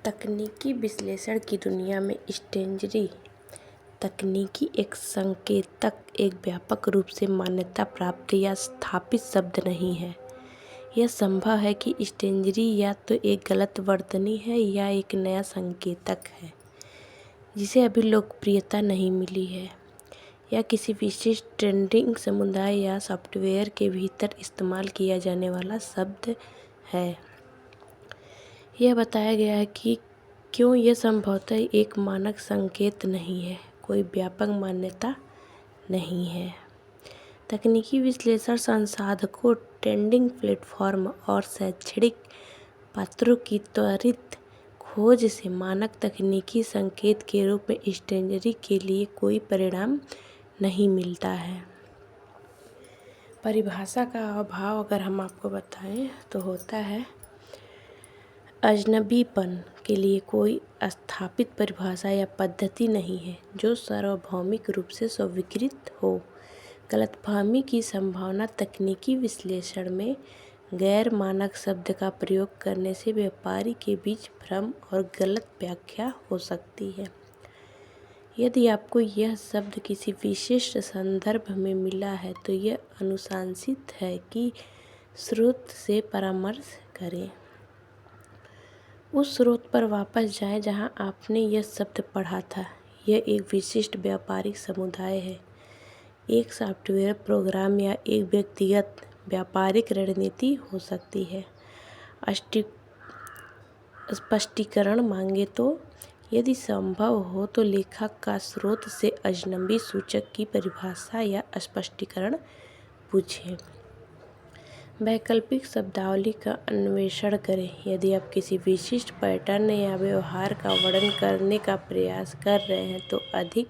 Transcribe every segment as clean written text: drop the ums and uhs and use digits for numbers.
तकनीकी विश्लेषण की दुनिया में स्ट्रेटजी तकनीकी एक संकेतक एक व्यापक रूप से मान्यता प्राप्त या स्थापित शब्द नहीं है। यह संभव है कि स्ट्रेटजी या तो एक गलत वर्तनी है या एक नया संकेतक है जिसे अभी लोकप्रियता नहीं मिली है, या किसी विशिष्ट ट्रेंडिंग समुदाय या सॉफ्टवेयर के भीतर इस्तेमाल किया जाने वाला शब्द है। यह बताया गया है कि क्यों यह संभवतः एक मानक संकेत नहीं है, कोई व्यापक मान्यता नहीं है। तकनीकी विश्लेषण संसाधकों, ट्रेंडिंग प्लेटफॉर्म और शैक्षणिक पात्रों की त्वरित खोज से मानक तकनीकी संकेत के रूप में स्ट्रेटजी के लिए कोई परिणाम नहीं मिलता है। परिभाषा का अभाव अगर हम आपको बताएं तो होता है अजनबीपन के लिए कोई स्थापित परिभाषा या पद्धति नहीं है जो सार्वभौमिक रूप से स्वीकृत हो। गलतफहमी की संभावना तकनीकी विश्लेषण में गैर मानक शब्द का प्रयोग करने से व्यापारी के बीच भ्रम और गलत व्याख्या हो सकती है। यदि आपको यह शब्द किसी विशिष्ट संदर्भ में मिला है तो यह अनुशंसित है कि स्रोत से परामर्श करें। उस स्रोत पर वापस जाएं जहां आपने यह शब्द पढ़ा था। यह एक विशिष्ट व्यापारिक समुदाय है, एक सॉफ्टवेयर प्रोग्राम या एक व्यक्तिगत व्यापारिक रणनीति हो सकती है। स्पष्टीकरण मांगे तो यदि संभव हो तो लेखक का स्रोत से अजनबी सूचक की परिभाषा या स्पष्टीकरण पूछें। वैकल्पिक शब्दावली का अन्वेषण करें। यदि आप किसी विशिष्ट पैटर्न या व्यवहार का वर्णन करने का प्रयास कर रहे हैं तो अधिक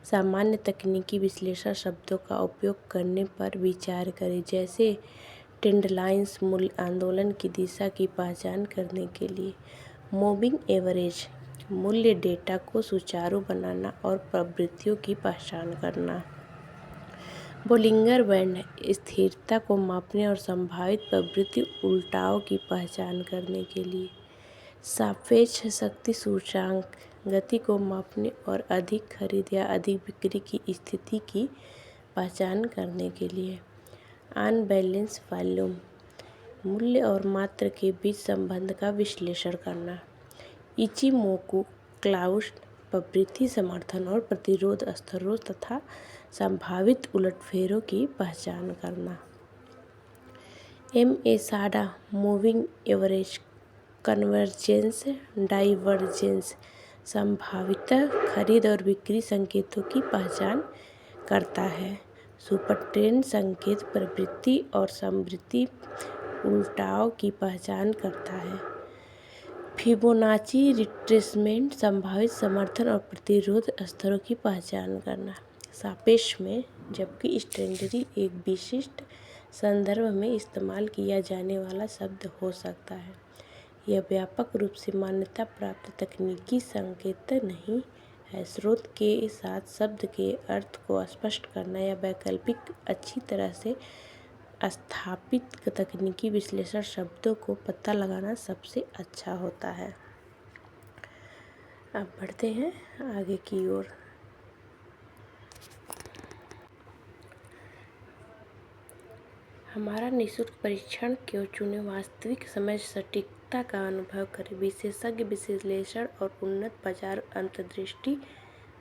सामान्य तकनीकी विश्लेषण शब्दों का उपयोग करने पर विचार करें, जैसे ट्रेंड लाइन्स, मूल्य आंदोलन की दिशा की पहचान करने के लिए, मूविंग एवरेज, मूल्य डेटा को सुचारू बनाना और प्रवृत्तियों की पहचान करना, बोलिंगर बैंड, स्थिरता को मापने और संभावित प्रवृत्ति उलटाव की पहचान करने के लिए, सापेक्ष शक्ति सूचकांक, गति को मापने और अधिक खरीद या अधिक बिक्री की स्थिति की पहचान करने के लिए, अनबैलेंस वॉल्यूम, मूल्य और मात्रा के बीच संबंध का विश्लेषण करना, इचिमोकु क्लाउड, प्रवृत्ति समर्थन और प्रतिरोध स्तरों तथा संभावित उलटफेरों की पहचान करना, MASADA, moving average, convergence, divergence, संभावित खरीद और बिक्री संकेतों की पहचान करता है, सुपर ट्रेंड संकेत, प्रवृत्ति और समृद्धि उलटाव की पहचान करता है, फिबोनाची रिट्रेसमेंट, संभावित समर्थन और प्रतिरोध स्तरों की पहचान करना। सापेक्ष में, जबकि स्ट्रेटजी एक विशिष्ट संदर्भ में इस्तेमाल किया जाने वाला शब्द हो सकता है, यह व्यापक रूप से मान्यता प्राप्त तकनीकी संकेत नहीं है। स्रोत के साथ शब्द के अर्थ को स्पष्ट करना या वैकल्पिक अच्छी तरह से स्थापित तकनीकी विश्लेषण शब्दों को पता लगाना सबसे अच्छा होता है। अब बढ़ते हैं आगे की ओर। हमारा निःशुल्क परीक्षण क्यों चुनें? वास्तविक समय सटीकता का अनुभव करें। विशेषज्ञ विश्लेषण और उन्नत बाजार अंतर्दृष्टि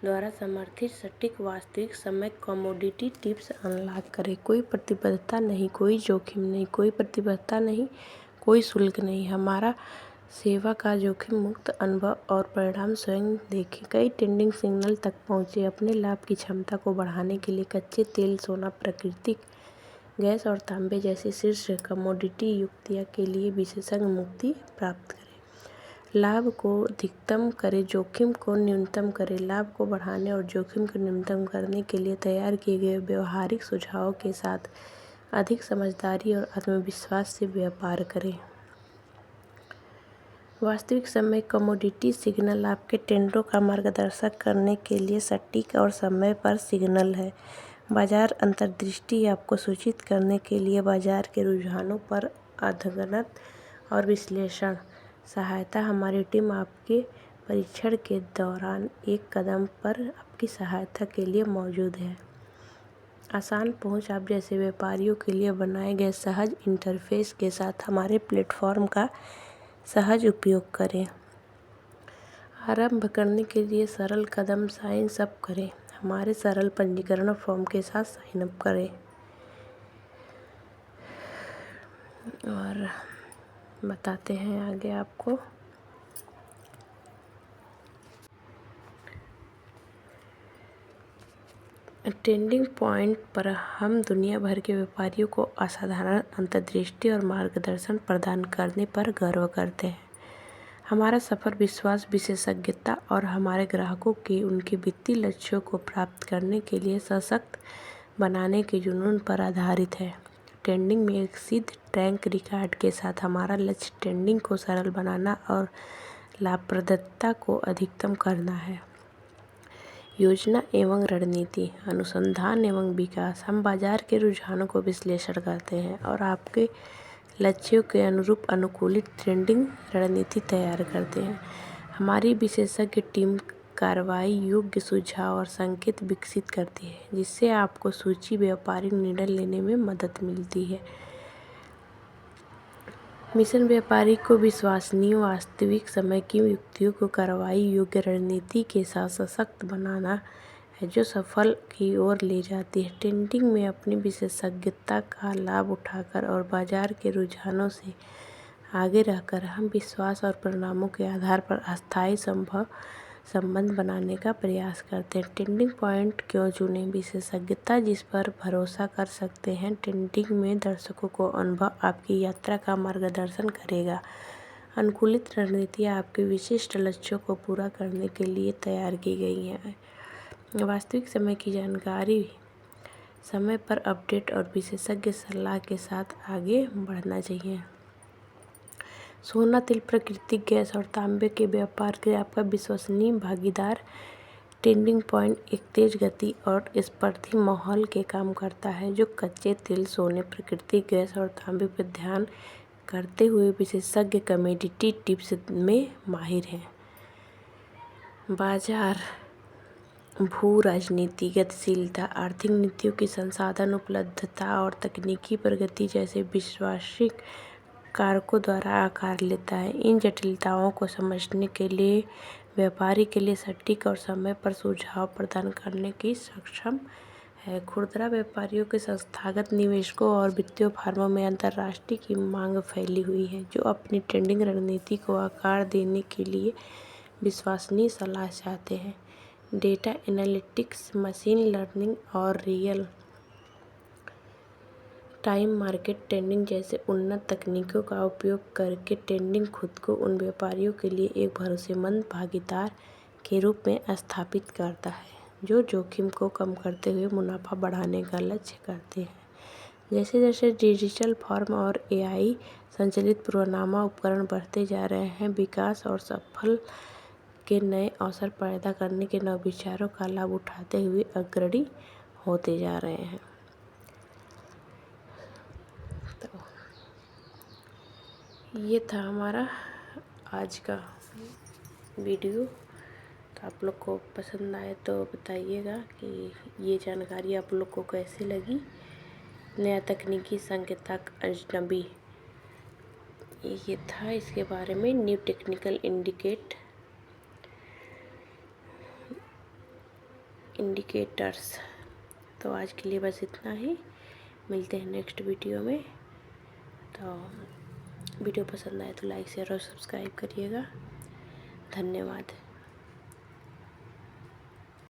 द्वारा समर्थित सटीक वास्तविक समय कमोडिटी टिप्स अनलॉक करें। कोई प्रतिबद्धता नहीं, कोई जोखिम नहीं, कोई प्रतिबद्धता नहीं, कोई शुल्क नहीं। हमारा सेवा का जोखिम मुक्त अनुभव और परिणाम स्वयं देखें। कई ट्रेंडिंग सिग्नल तक पहुँचे। अपने लाभ की क्षमता को बढ़ाने के लिए कच्चे तेल, सोना, प्राकृतिक गैस और तांबे जैसी शीर्ष कमोडिटी युक्तियाँ के लिए विशेषज्ञ मुक्ति प्राप्त करें। लाभ को अधिकतम करें, जोखिम को न्यूनतम करें। लाभ को बढ़ाने और जोखिम को न्यूनतम करने के लिए तैयार किए गए व्यवहारिक सुझावों के साथ अधिक समझदारी और आत्मविश्वास से व्यापार करें। वास्तविक समय कमोडिटी सिग्नल आपके ट्रेंडों का मार्गदर्शन करने के लिए सटीक और समय पर सिग्नल है। बाजार अंतर्दृष्टि आपको सूचित करने के लिए बाजार के रुझानों पर अद्यतन और विश्लेषण सहायता। हमारी टीम आपके परीक्षण के दौरान एक कदम पर आपकी सहायता के लिए मौजूद है। आसान पहुंच। आप जैसे व्यापारियों के लिए बनाए गए सहज इंटरफेस के साथ हमारे प्लेटफॉर्म का सहज उपयोग करें। आरंभ करने के लिए सरल कदम साइन अप करें। हमारे सरल पंजीकरण फॉर्म के साथ साइन अप करें और बताते हैं आगे आपको। ट्रेंडिंग पॉइंट पर हम दुनिया भर के व्यापारियों को असाधारण अंतर्दृष्टि और मार्गदर्शन प्रदान करने पर गर्व करते हैं। हमारा सफर विश्वास, विशेषज्ञता और हमारे ग्राहकों के उनके वित्तीय लक्ष्यों को प्राप्त करने के लिए सशक्त बनाने के जुनून पर आधारित है। ट्रेंडिंग में एक सीध ट्रैक रिकॉर्ड के साथ हमारा लक्ष्य ट्रेंडिंग को सरल बनाना और लाभप्रदता को अधिकतम करना है। योजना एवं रणनीति, अनुसंधान एवं विकास। हम बाजार के रुझानों को विश्लेषण करते हैं और आपके लक्ष्यों के अनुरूप अनुकूलित ट्रेंडिंग रणनीति तैयार करते हैं। हमारी विशेषज्ञ टीम कार्रवाई योग्य सुझाव और संकेत विकसित करती है, जिससे आपको सूची व्यापारिक निर्णय लेने में मदद मिलती है। मिशन व्यापारी को विश्वसनीय, वास्तविक समय की युक्तियों को कार्रवाई योग्य रणनीति के साथ सशक्त बनाना है, जो सफल की ओर ले जाती है। ट्रेंडिंग में अपनी विशेषज्ञता का लाभ उठाकर और बाजार के रुझानों से आगे रहकर हम विश्वास और परिणामों के आधार पर अस्थायी संबंध बनाने का प्रयास करते हैं। ट्रेंडिंग पॉइंट क्यों चुनें? विशेषज्ञता जिस पर भरोसा कर सकते हैं। ट्रेंडिंग में दर्शकों को अनुभव आपकी यात्रा का मार्गदर्शन करेगा। अनुकूलित रणनीतियाँ आपके विशिष्ट लक्ष्यों को पूरा करने के लिए तैयार की गई हैं। वास्तविक समय की जानकारी, समय पर अपडेट और विशेषज्ञ सलाह के साथ आगे बढ़ना चाहिए। सोना, तिल, प्राकृतिक गैस और तांबे के व्यापार के आपका विश्वसनीय भागीदार। ट्रेंडिंग पॉइंट एक तेज गति और स्पर्धी माहौल के काम करता है, जो कच्चे तेल, सोने, प्राकृतिक गैस और तांबे पर ध्यान करते हुए विशेषज्ञ कमोडिटी टिप्स में माहिर हैं। बाजार, भू राजनीति, गतिशीलता, आर्थिक नीतियों की संसाधन उपलब्धता और तकनीकी प्रगति जैसे विश्वासिक कारकों द्वारा आकार लेता है। इन जटिलताओं को समझने के लिए व्यापारी के लिए सटीक और समय पर सुझाव प्रदान करने की सक्षम है। खुदरा व्यापारियों के संस्थागत निवेशकों और वित्तीय फर्मों में अंतर्राष्ट्रीय की मांग फैली हुई है, जो अपनी ट्रेंडिंग रणनीति को आकार देने के लिए विश्वसनीय सलाह चाहते हैं। डेटा एनालिटिक्स, मशीन लर्निंग और रियल टाइम मार्केट ट्रेंडिंग जैसे उन्नत तकनीकों का उपयोग करके ट्रेंडिंग खुद को उन व्यापारियों के लिए एक भरोसेमंद भागीदार के रूप में स्थापित करता है, जो जोखिम को कम करते हुए मुनाफा बढ़ाने का लक्ष्य करते हैं। जैसे जैसे डिजिटल फॉर्म और AI संचालित पूर्वानुमान उपकरण बढ़ते जा रहे हैं, विकास और सफल के नए अवसर पैदा करने के नवविचारों का लाभ उठाते हुए अग्रणी होते जा रहे हैं। तो ये था हमारा आज का वीडियो। तो आप लोग को पसंद आए तो बताइएगा कि ये जानकारी आप लोग को कैसी लगी। नया तकनीकी संकेतक अजनबी, ये था इसके बारे में, न्यू टेक्निकल इंडिकेटर्स। तो आज के लिए बस इतना ही, मिलते हैं नेक्स्ट वीडियो में। तो वीडियो पसंद आए तो लाइक, शेयर और सब्सक्राइब करिएगा। धन्यवाद।